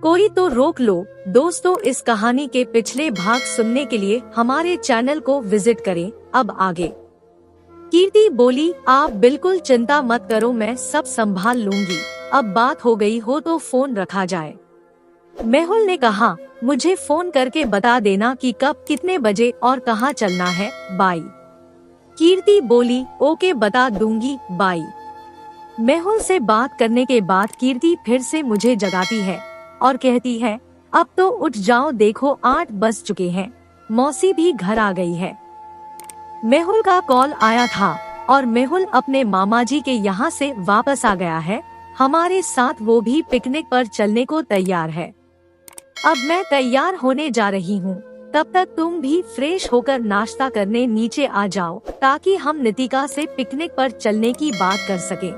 कोई तो रोक लो। दोस्तों, इस कहानी के पिछले भाग सुनने के लिए हमारे चैनल को विजिट करें। अब आगे। कीर्ति बोली, आप बिल्कुल चिंता मत करो, मैं सब संभाल लूंगी। अब बात हो गई हो तो फोन रखा जाए। मेहुल ने कहा, मुझे फोन करके बता देना कि कब, कितने बजे और कहाँ चलना है। बाय। कीर्ति बोली, ओके, बता दूंगी, बाय। मेहुल से बात करने के बाद कीर्ति फिर से मुझे जगाती है और कहती है, अब तो उठ जाओ, देखो 8 बज चुके हैं, मौसी भी घर आ गई है। मेहुल का कॉल आया था और मेहुल अपने मामा जी के यहाँ से वापस आ गया है। हमारे साथ वो भी पिकनिक पर चलने को तैयार है। अब मैं तैयार होने जा रही हूँ, तब तक तुम भी फ्रेश होकर नाश्ता करने नीचे आ जाओ ताकि हम नितिका से पिकनिक पर चलने की बात कर सकें।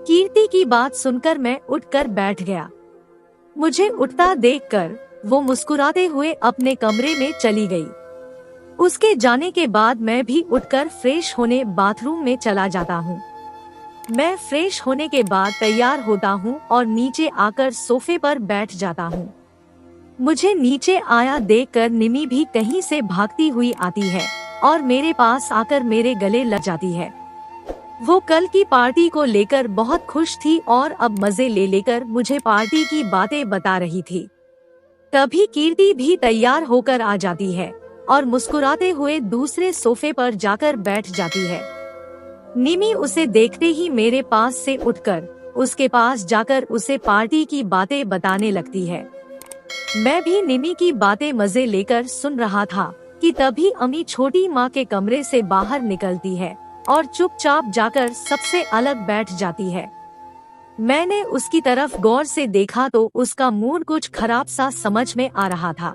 कीर्ति की बात सुनकर मैं उठकर बैठ गया। मुझे उठता देखकर वो मुस्कुराते हुए अपने कमरे में चली गई। उसके जाने के बाद मैं भी उठकर फ्रेश होने बाथरूम में चला जाता हूँ। मैं फ्रेश होने के बाद तैयार होता हूँ और नीचे आकर सोफे पर बैठ जाता हूँ। मुझे नीचे आया देखकर निमी भी कहीं से भागती हुई आती है और मेरे पास आकर मेरे गले लग जाती है। वो कल की पार्टी को लेकर बहुत खुश थी और अब मजे ले लेकर मुझे पार्टी की बातें बता रही थी। तभी कीर्ति भी तैयार होकर आ जाती है और मुस्कुराते हुए दूसरे सोफे पर जाकर बैठ जाती है। निमी उसे देखते ही मेरे पास से उठकर उसके पास जाकर उसे पार्टी की बातें बताने लगती है। मैं भी निमी की बातें मजे लेकर सुन रहा था कि तभी अम्मी छोटी माँ के कमरे से बाहर निकलती है और चुपचाप जाकर सबसे अलग बैठ जाती है। मैंने उसकी तरफ गौर से देखा तो उसका मूड कुछ खराब सा समझ में आ रहा था।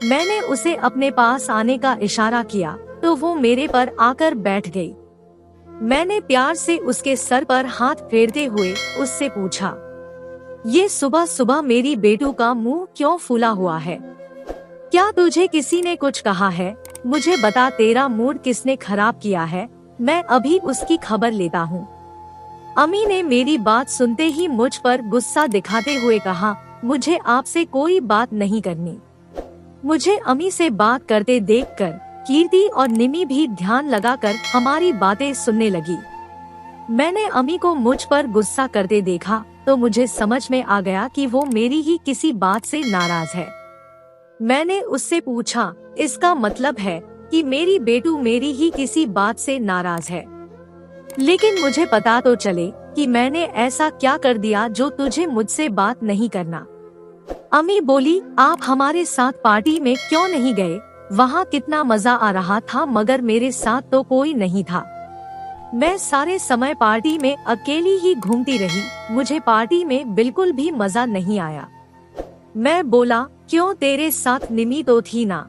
मैंने उसे अपने पास आने का इशारा किया तो वो मेरे पर आकर बैठ गई। मैंने प्यार से उसके सर पर हाथ फेरते हुए उससे पूछा, ये सुबह सुबह मेरी बेटू का मुंह क्यों फूला हुआ है? क्या तुझे किसी ने कुछ कहा है? मुझे बता, तेरा मूड किसने खराब किया है? मैं अभी उसकी खबर लेता हूँ। अम्मी ने मेरी बात सुनते ही मुझ पर गुस्सा दिखाते हुए कहा, मुझे आपसे कोई बात नहीं करनी। मुझे अम्मी से बात करते देखकर कीर्ति और निमी भी ध्यान लगाकर हमारी बातें सुनने लगी। मैंने अम्मी को मुझ पर गुस्सा करते देखा तो मुझे समझ में आ गया कि वो मेरी ही किसी बात से नाराज है। मैंने उससे पूछा, इसका मतलब है कि मेरी बेटू मेरी ही किसी बात से नाराज है? लेकिन मुझे पता तो चले कि मैंने ऐसा क्या कर दिया जो तुझे मुझसे बात नहीं करना। अम्मी बोली, आप हमारे साथ पार्टी में क्यों नहीं गए? वहाँ कितना मजा आ रहा था, मगर मेरे साथ तो कोई नहीं था। मैं सारे समय पार्टी में अकेली ही घूमती रही, मुझे पार्टी में बिल्कुल भी मजा नहीं आया। मैं बोला, क्यों, तेरे साथ निमी तो थी ना?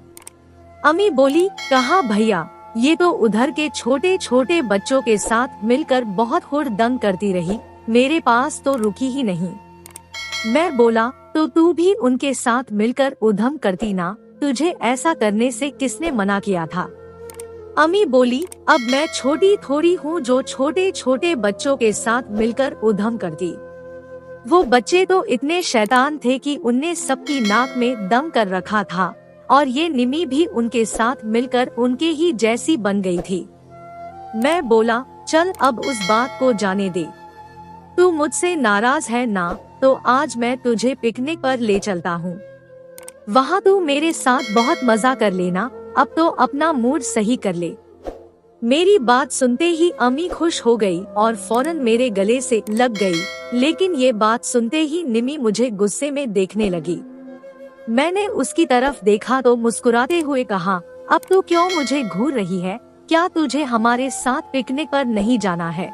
अम्मी बोली, कहाँ भैया, ये तो उधर के छोटे छोटे बच्चों के साथ मिलकर बहुत हुड़दंग करती रही, मेरे पास तो रुकी ही नहीं। मैं बोला, तो तू भी उनके साथ मिलकर उधम करती ना, तुझे ऐसा करने से किसने मना किया था? अम्मी बोली, अब मैं छोटी थोड़ी हूँ जो छोटे छोटे बच्चों के साथ मिलकर उधम करती। वो बच्चे तो इतने शैतान थे कि उनने सबकी नाक में दम कर रखा था और ये निमी भी उनके साथ मिलकर उनके ही जैसी बन गई थी। मैं बोला, चल अब उस बात को जाने दे, तू मुझसे नाराज है ना, तो आज मैं तुझे पिकनिक पर ले चलता हूँ। वहाँ तू मेरे साथ बहुत मजा कर लेना, अब तो अपना मूड सही कर ले। मेरी बात सुनते ही अम्मी खुश हो गई और फौरन मेरे गले से लग गई, लेकिन ये बात सुनते ही निमी मुझे गुस्से में देखने लगी। मैंने उसकी तरफ देखा तो मुस्कुराते हुए कहा, अब तू क्यों मुझे घूर रही है? क्या तुझे हमारे साथ पिकनिक पर नहीं जाना है?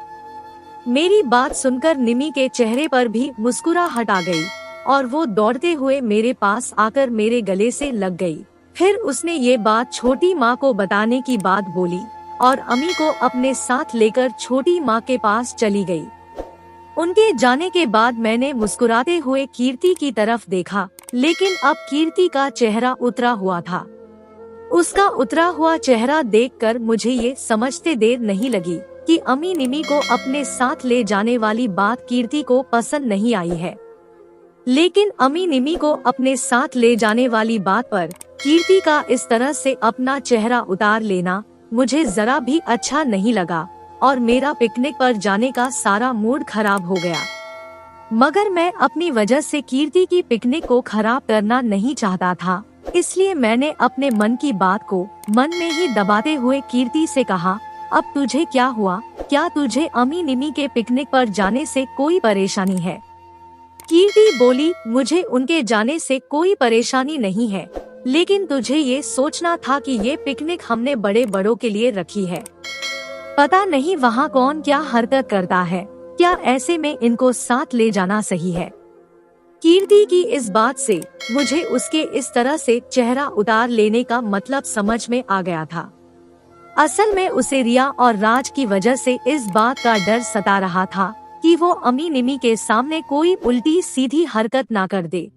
मेरी बात सुनकर निमी के चेहरे पर भी मुस्कुराहट आ गई और वो दौड़ते हुए मेरे पास आकर मेरे गले से लग गई। फिर उसने ये बात छोटी माँ को बताने की बात बोली और अम्मी को अपने साथ लेकर छोटी माँ के पास चली गई। उनके जाने के बाद मैंने मुस्कुराते हुए कीर्ति की तरफ देखा, लेकिन अब कीर्ति का चेहरा उतरा हुआ था। उसका उतरा हुआ चेहरा देखकर मुझे ये समझते देर नहीं लगी कि अम्मी निमी को अपने साथ ले जाने वाली बात कीर्ति को पसंद नहीं आई है। लेकिन अमी निमी को अपने साथ ले जाने वाली बात पर कीर्ति का इस तरह से अपना चेहरा उतार लेना मुझे जरा भी अच्छा नहीं लगा और मेरा पिकनिक पर जाने का सारा मूड खराब हो गया। मगर मैं अपनी वजह से कीर्ति की पिकनिक को खराब करना नहीं चाहता था, इसलिए मैंने अपने मन की बात को मन में ही दबाते हुए कीर्ति से कहा, अब तुझे क्या हुआ? क्या तुझे अमी निमी के पिकनिक पर जाने से कोई परेशानी है? कीर्ति बोली, मुझे उनके जाने से कोई परेशानी नहीं है, लेकिन तुझे ये सोचना था कि ये पिकनिक हमने बड़े बड़ों के लिए रखी है। पता नहीं वहाँ कौन क्या हरकत करता है, क्या ऐसे में इनको साथ ले जाना सही है? कीर्ति की इस बात से मुझे उसके इस तरह से चेहरा उतार लेने का मतलब समझ में आ गया था। असल में उसे रिया और राज की वजह से इस बात का डर सता रहा था कि वो अमी निमी के सामने कोई उल्टी सीधी हरकत ना कर दे।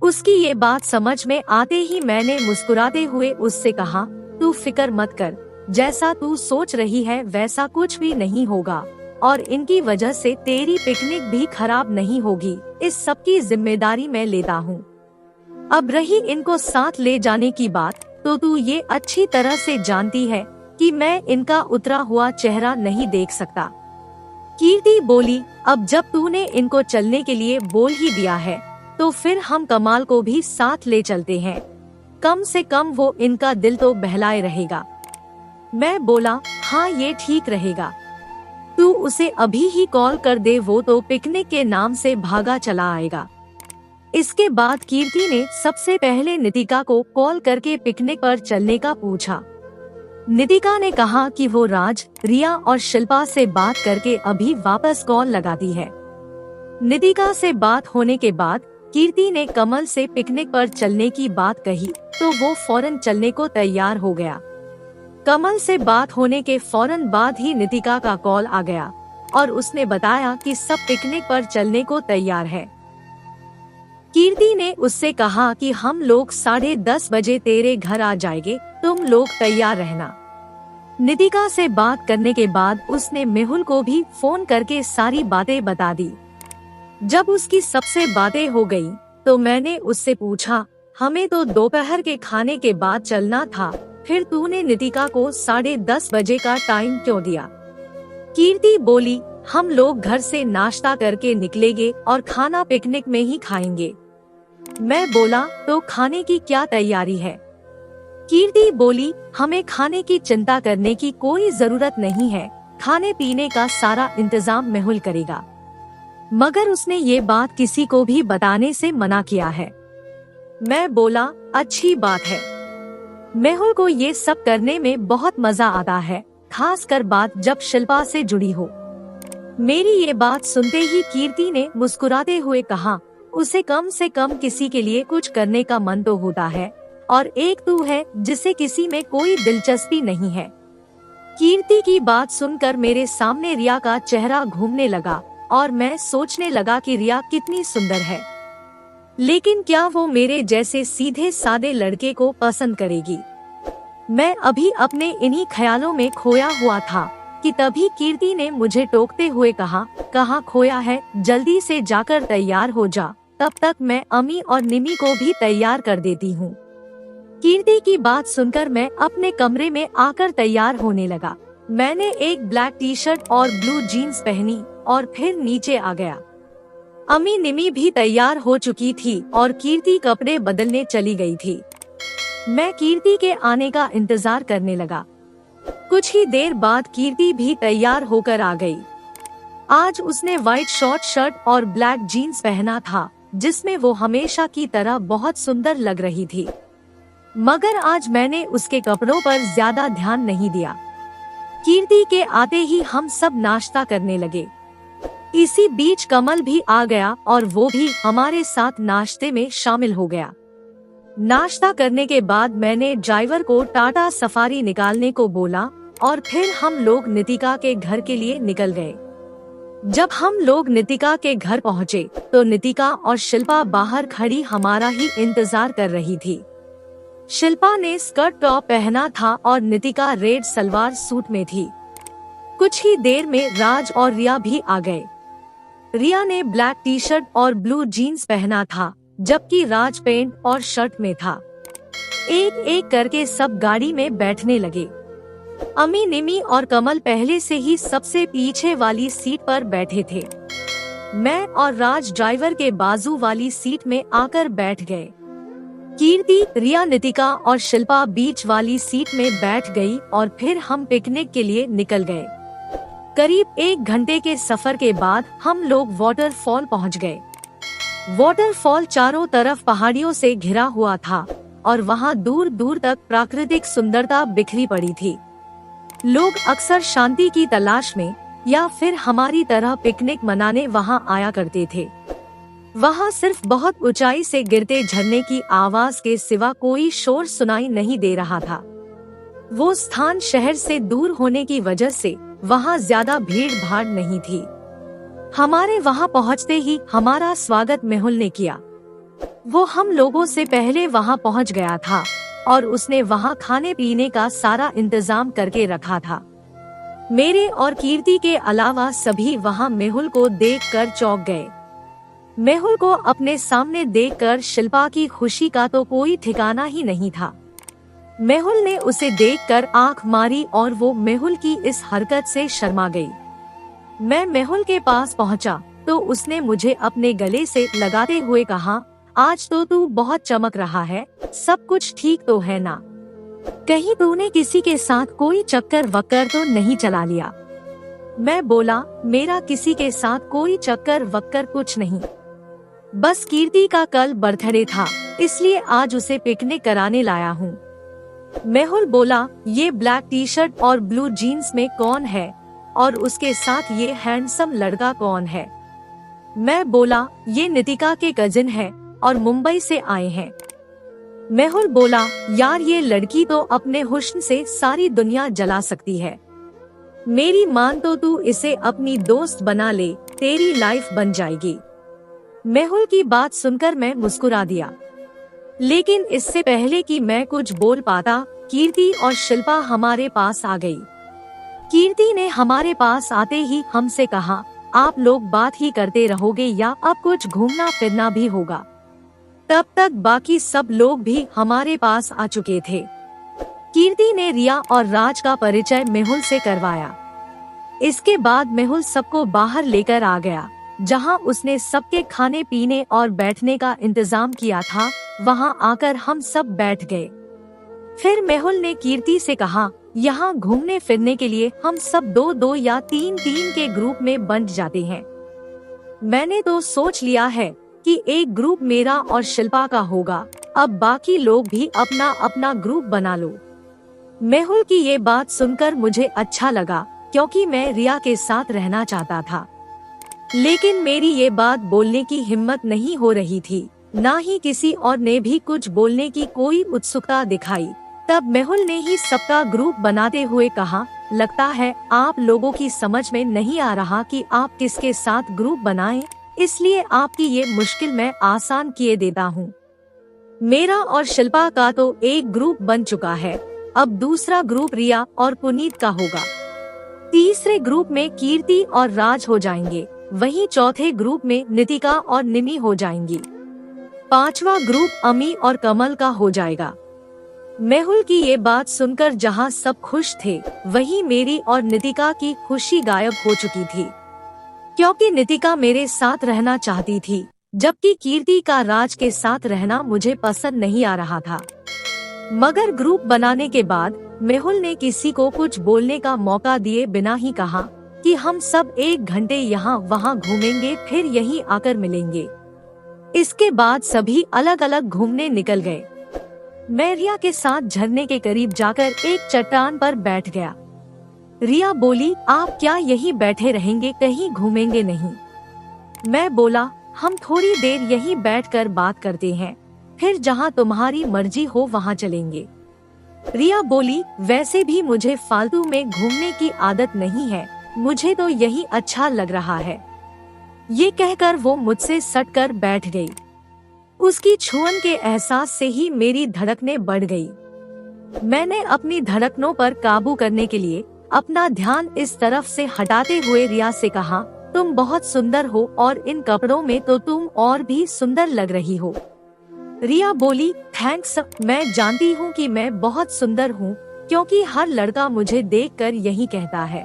उसकी ये बात समझ में आते ही मैंने मुस्कुराते हुए उससे कहा, तू फिक्र मत कर, जैसा तू सोच रही है वैसा कुछ भी नहीं होगा और इनकी वजह से तेरी पिकनिक भी खराब नहीं होगी। इस सब की जिम्मेदारी मैं लेता हूँ। अब रही इनको साथ ले जाने की बात, तो तू ये अच्छी तरह से जानती है कि मैं इनका उतरा हुआ चेहरा नहीं देख सकता। कीर्ति बोली, अब जब तूने इनको चलने के लिए बोल ही दिया है तो फिर हम कमाल को भी साथ ले चलते हैं, कम से कम वो इनका दिल तो बहलाए रहेगा। मैं बोला, हाँ ये ठीक रहेगा, तू उसे अभी ही कॉल कर दे, वो तो पिकनिक के नाम से भागा चला आएगा। इसके बाद कीर्ति ने सबसे पहले नितिका को कॉल करके पिकनिक पर चलने का पूछा। नितिका ने कहा कि वो राज, रिया और शिल्पा से बात करके अभी वापस कॉल लगाती है। नितिका से बात होने के बाद कीर्ति ने कमल से पिकनिक पर चलने की बात कही तो वो फौरन चलने को तैयार हो गया। कमल से बात होने के फौरन बाद ही नितिका का कॉल आ गया और उसने बताया कि सब पिकनिक पर चलने को तैयार है। कीर्ति ने उससे कहा कि हम लोग 10:30 बजे तेरे घर आ जाएंगे, तुम लोग तैयार रहना। नितिका से बात करने के बाद उसने मेहुल को भी फोन करके सारी बातें बता दी। जब उसकी सबसे बातें हो गई तो मैंने उससे पूछा, हमें तो दोपहर के खाने के बाद चलना था, फिर तूने नितिका को 10:30 बजे का टाइम क्यों दिया? कीर्ति बोली, हम लोग घर से नाश्ता करके निकलेंगे और खाना पिकनिक में ही खाएंगे। मैं बोला, तो खाने की क्या तैयारी है? कीर्ति बोली, हमें खाने की चिंता करने की कोई जरूरत नहीं है, खाने पीने का सारा इंतजाम मेहुल करेगा। मगर उसने ये बात किसी को भी बताने से मना किया है। मैं बोला, अच्छी बात है, मेहुल को ये सब करने में बहुत मजा आता है, खासकर बात जब शिल्पा से जुड़ी हो। मेरी ये बात सुनते ही कीर्ति ने मुस्कुराते हुए कहा, उसे कम से कम किसी के लिए कुछ करने का मन तो होता है, और एक तू है जिसे किसी में कोई दिलचस्पी नहीं है। कीर्ति की बात सुनकर मेरे सामने रिया का चेहरा घूमने लगा और मैं सोचने लगा कि रिया कितनी सुंदर है, लेकिन क्या वो मेरे जैसे सीधे सादे लड़के को पसंद करेगी? मैं अभी अपने इन्हीं ख्यालों में खोया हुआ था कि तभी कीर्ति ने मुझे टोकते हुए कहा, कहाँ खोया है, जल्दी से जाकर तैयार हो जा, तब तक मैं अमी और निमी को भी तैयार कर देती हूँ। कीर्ति की बात सुनकर मैं अपने कमरे में आकर तैयार होने लगा। मैंने एक ब्लैक टी शर्ट और ब्लू जीन्स पहनी और फिर नीचे आ गया। अमी निमी भी तैयार हो चुकी थी और कीर्ति कपड़े बदलने चली गई थी। मैं कीर्ति के आने का इंतजार करने लगा। कुछ ही देर बाद कीर्ति भी तैयार होकर आ गई। आज उसने व्हाइट शॉर्ट शर्ट और ब्लैक जीन्स पहना था, जिसमें वो हमेशा की तरह बहुत सुंदर लग रही थी। मगर आज मैंने उसके कपड़ों पर ज्यादा ध्यान नहीं दिया। कीर्ति के आते ही हम सब नाश्ता करने लगे। इसी बीच कमल भी आ गया और वो भी हमारे साथ नाश्ते में शामिल हो गया। नाश्ता करने के बाद मैंने ड्राइवर को टाटा सफारी निकालने को बोला और फिर हम लोग नितिका के घर के लिए निकल गए। जब हम लोग नितिका के घर पहुँचे तो नितिका और शिल्पा बाहर खड़ी हमारा ही इंतजार कर रही थी। शिल्पा ने स्कर्ट टॉप पहना था और नितिका रेड सलवार सूट में थी। कुछ ही देर में राज और रिया भी आ गए। रिया ने ब्लैक टी शर्ट और ब्लू जीन्स पहना था, जबकि राज पैंट और शर्ट में था। एक एक करके सब गाड़ी में बैठने लगे। अमी, निमी और कमल पहले से ही सबसे पीछे वाली सीट पर बैठे थे। मैं और राज ड्राइवर के बाजू वाली सीट में आकर बैठ गए। कीर्ति, रिया, नितिका और शिल्पा बीच वाली सीट में बैठ गई और फिर हम पिकनिक के लिए निकल गए। करीब 1 घंटे के सफर के बाद हम लोग वाटरफॉल पहुंच गए। वाटरफॉल चारों तरफ पहाड़ियों से घिरा हुआ था और वहां दूर दूर तक प्राकृतिक सुंदरता बिखरी पड़ी थी। लोग अक्सर शांति की तलाश में या फिर हमारी तरह पिकनिक मनाने वहां आया करते थे। वहां सिर्फ बहुत ऊंचाई से गिरते झरने की आवाज के सिवा कोई शोर सुनाई नहीं दे रहा था। वो स्थान शहर से दूर होने की वजह से वहां ज्यादा भीड़ भाड़ नहीं थी। हमारे वहां पहुंचते ही हमारा स्वागत मेहुल ने किया। वो हम लोगों से पहले वहां पहुंच गया था और उसने वहां खाने पीने का सारा इंतजाम करके रखा था। मेरे और कीर्ति के अलावा सभी वहां मेहुल को देखकर चौंक गए। मेहुल को अपने सामने देखकर शिल्पा की खुशी का तो कोई ठिकाना ही नहीं था। मेहुल ने उसे देखकर आंख मारी और वो मेहुल की इस हरकत से शर्मा गई। मैं मेहुल के पास पहुंचा तो उसने मुझे अपने गले से लगाते हुए कहा, आज तो तू बहुत चमक रहा है, सब कुछ ठीक तो है ना? कहीं तूने किसी के साथ कोई चक्कर वक्कर तो नहीं चला लिया? मैं बोला, मेरा किसी के साथ कोई चक्कर वक्कर कुछ नहीं, बस कीर्ति का कल बर्थडे था इसलिए आज उसे पिकनिक कराने लाया हूँ। मेहुल बोला, ये ब्लैक टी शर्ट और ब्लू जीन्स में कौन है और उसके साथ ये हैंडसम लड़का कौन है? मैं बोला, ये नितिका के कजिन है और मुंबई से आए हैं। मेहुल बोला, यार ये लड़की तो अपने हुस्न से सारी दुनिया जला सकती है। मेरी मान तो तू इसे अपनी दोस्त बना ले, तेरी लाइफ बन जाएगी। मेहुल की बात सुनकर मैं मुस्कुरा दिया, लेकिन इससे पहले कि मैं कुछ बोल पाता, कीर्ति और शिल्पा हमारे पास आ गई। कीर्ति ने हमारे पास आते ही हमसे कहा, आप लोग बात ही करते रहोगे या अब कुछ घूमना फिरना भी होगा? तब तक बाकी सब लोग भी हमारे पास आ चुके थे। कीर्ति ने रिया और राज का परिचय मेहुल से करवाया। इसके बाद मेहुल सबको बाहर लेकर आ गया, जहां उसने सबके खाने पीने और बैठने का इंतजाम किया था। वहां आकर हम सब बैठ गए। फिर मेहुल ने कीर्ति से कहा, यहाँ घूमने फिरने के लिए हम सब 2-2 या 3-3 के ग्रुप में बंट जाते हैं। मैंने तो सोच लिया है कि एक ग्रुप मेरा और शिल्पा का होगा, अब बाकी लोग भी अपना अपना ग्रुप बना लो। मेहुल की ये बात सुनकर मुझे अच्छा लगा, क्योंकि मैं रिया के साथ रहना चाहता था, लेकिन मेरी ये बात बोलने की हिम्मत नहीं हो रही थी, ना ही किसी और ने भी कुछ बोलने की कोई उत्सुकता दिखाई। तब मेहुल ने ही सबका ग्रुप बनाते हुए कहा, लगता है आप लोगों की समझ में नहीं आ रहा कि आप किसके साथ ग्रुप बनाएं, इसलिए आपकी ये मुश्किल मैं आसान किए देता हूँ। मेरा और शिल्पा का तो एक ग्रुप बन चुका है, अब दूसरा ग्रुप रिया और पुनीत का होगा। तीसरे ग्रुप में कीर्ति और राज हो जाएंगे, वहीं चौथे ग्रुप में नितिका और निमी हो जाएंगी। पांचवा ग्रुप अमी और कमल का हो जाएगा। मेहुल की ये बात सुनकर जहां सब खुश थे, वहीं मेरी और नितिका की खुशी गायब हो चुकी थी, क्योंकि नितिका मेरे साथ रहना चाहती थी, जबकि कीर्ति का राज के साथ रहना मुझे पसंद नहीं आ रहा था। मगर ग्रुप बनाने के बाद मेहुल ने किसी को कुछ बोलने का मौका दिए बिना ही कहा कि हम सब 1 घंटे यहाँ वहाँ घूमेंगे, फिर यहीं आकर मिलेंगे। इसके बाद सभी अलग अलग घूमने निकल गए। मैं रिया के साथ झरने के करीब जाकर एक चट्टान पर बैठ गया। रिया बोली, आप क्या यहीं बैठे रहेंगे, कहीं घूमेंगे नहीं? मैं बोला, हम थोड़ी देर यहीं बैठकर बात करते हैं, फिर जहां तुम्हारी मर्जी हो वहां चलेंगे। रिया बोली, वैसे भी मुझे फालतू में घूमने की आदत नहीं है, मुझे तो यही अच्छा लग रहा है। ये कहकर वो मुझसे सटकर बैठ गई। उसकी छुअन के एहसास से ही मेरी धड़कनें बढ़ गई। मैंने अपनी धड़कनों पर काबू करने के लिए अपना ध्यान इस तरफ से हटाते हुए रिया से कहा, तुम बहुत सुंदर हो और इन कपड़ों में तो तुम और भी सुंदर लग रही हो। रिया बोली, थैंक्स, मैं जानती हूँ कि मैं बहुत सुंदर हूँ, क्योंकि हर लड़का मुझे देखकर यही कहता है।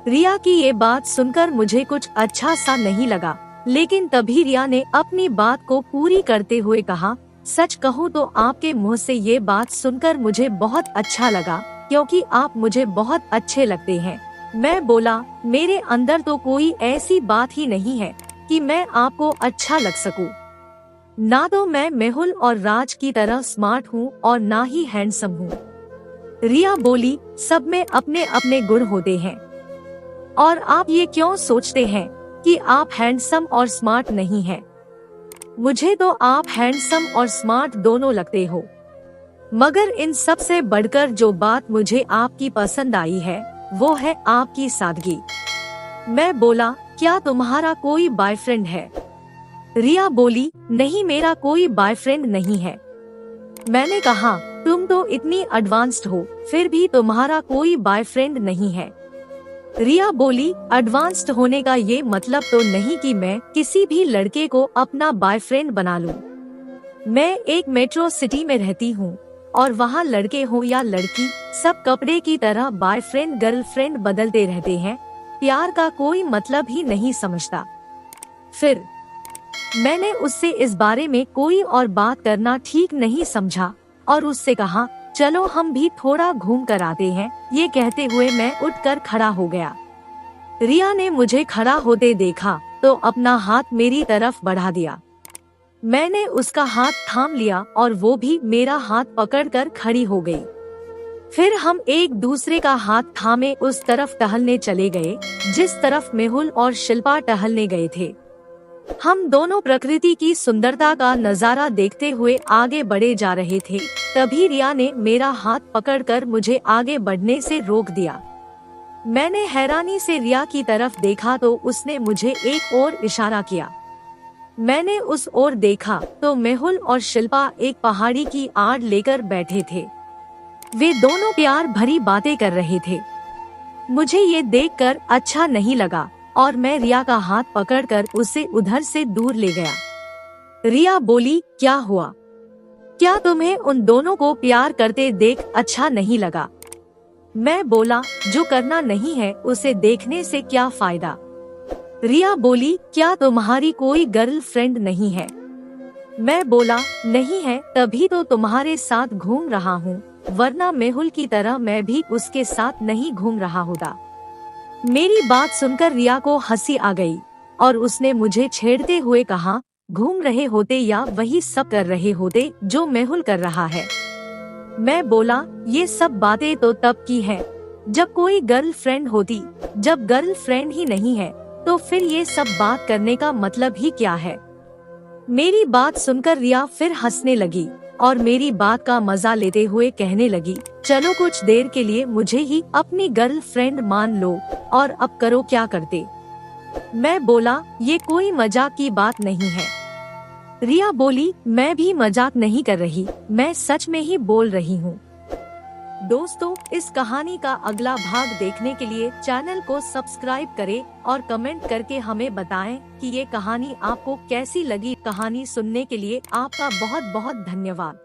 रिया की ये बात सुनकर मुझे कुछ अच्छा सा नहीं लगा, लेकिन तभी रिया ने अपनी बात को पूरी करते हुए कहा, सच कहूँ तो आपके मुंह से ये बात सुनकर मुझे बहुत अच्छा लगा, क्योंकि आप मुझे बहुत अच्छे लगते हैं। मैं बोला, मेरे अंदर तो कोई ऐसी बात ही नहीं है कि मैं आपको अच्छा लग सकूं। ना तो मैं मेहुल और राज की तरह स्मार्ट हूँ और ना ही हैंडसम हूँ। रिया बोली, सब में अपने अपने गुण होते हैं, और आप ये क्यों सोचते हैं कि आप हैंडसम और स्मार्ट नहीं हैं? मुझे तो आप हैंडसम और स्मार्ट दोनों लगते हो, मगर इन सब से बढ़कर जो बात मुझे आपकी पसंद आई है वो है आपकी सादगी। मैं बोला, क्या तुम्हारा कोई बॉयफ्रेंड है? रिया बोली, नहीं, मेरा कोई बॉयफ्रेंड नहीं है। मैंने कहा, तुम तो इतनी एडवांस्ड हो, फिर भी तुम्हारा कोई बॉयफ्रेंड नहीं है। रिया बोली, एडवांस्ड होने का ये मतलब तो नहीं कि मैं किसी भी लड़के को अपना बॉयफ्रेंड बना लूं। मैं एक मेट्रो सिटी में रहती हूँ और वहाँ लड़के हो या लड़की, सब कपड़े की तरह बॉयफ्रेंड गर्लफ्रेंड बदलते रहते हैं। प्यार का कोई मतलब ही नहीं समझता। फिर मैंने उससे इस बारे में कोई और बात करना ठीक नहीं समझा और उससे कहा, चलो हम भी थोड़ा घूम कर आते हैं। ये कहते हुए मैं उठकर खड़ा हो गया। रिया ने मुझे खड़ा होते देखा तो अपना हाथ मेरी तरफ बढ़ा दिया। मैंने उसका हाथ थाम लिया और वो भी मेरा हाथ पकड़कर खड़ी हो गई। फिर हम एक दूसरे का हाथ थामे उस तरफ टहलने चले गए जिस तरफ मेहुल और शिल्पा टहलने गए थे। हम दोनों प्रकृति की सुंदरता का नजारा देखते हुए आगे बढ़े जा रहे थे। तभी रिया ने मेरा हाथ पकड़कर मुझे आगे बढ़ने से रोक दिया। मैंने हैरानी से रिया की तरफ देखा तो उसने मुझे एक और इशारा किया। मैंने उस ओर देखा तो मेहुल और शिल्पा एक पहाड़ी की आड़ लेकर बैठे थे। वे दोनों प्यार भरी बातें कर रहे थे। मुझे ये देखकर अच्छा नहीं लगा और मैं रिया का हाथ पकड़कर उसे उधर से दूर ले गया। रिया बोली, क्या हुआ? क्या तुम्हें उन दोनों को प्यार करते देख अच्छा नहीं लगा? मैं बोला, जो करना नहीं है उसे देखने से क्या फायदा। रिया बोली, क्या तुम्हारी कोई गर्लफ्रेंड नहीं है? मैं बोला, नहीं है, तभी तो तुम्हारे साथ घूम रहा हूँ, वरना मेहुल की तरह मैं भी उसके साथ नहीं घूम रहा होता। मेरी बात सुनकर रिया को हंसी आ गई और उसने मुझे छेड़ते हुए कहा, घूम रहे होते या वही सब कर रहे होते जो मेहुल कर रहा है। मैं बोला, ये सब बातें तो तब की हैं, जब कोई गर्लफ्रेंड होती, जब गर्लफ्रेंड ही नहीं है तो फिर ये सब बात करने का मतलब ही क्या है। मेरी बात सुनकर रिया फिर हंसने लगी और मेरी बात का मजा लेते हुए कहने लगी, चलो कुछ देर के लिए मुझे ही अपनी गर्लफ्रेंड मान लो और अब करो क्या करते। मैं बोला, ये कोई मजाक की बात नहीं है। रिया बोली, मैं भी मजाक नहीं कर रही, मैं सच में ही बोल रही हूँ। दोस्तों, इस कहानी का अगला भाग देखने के लिए चैनल को सब्सक्राइब करें और कमेंट करके हमें बताएं कि ये कहानी आपको कैसी लगी। कहानी सुनने के लिए आपका बहुत बहुत धन्यवाद।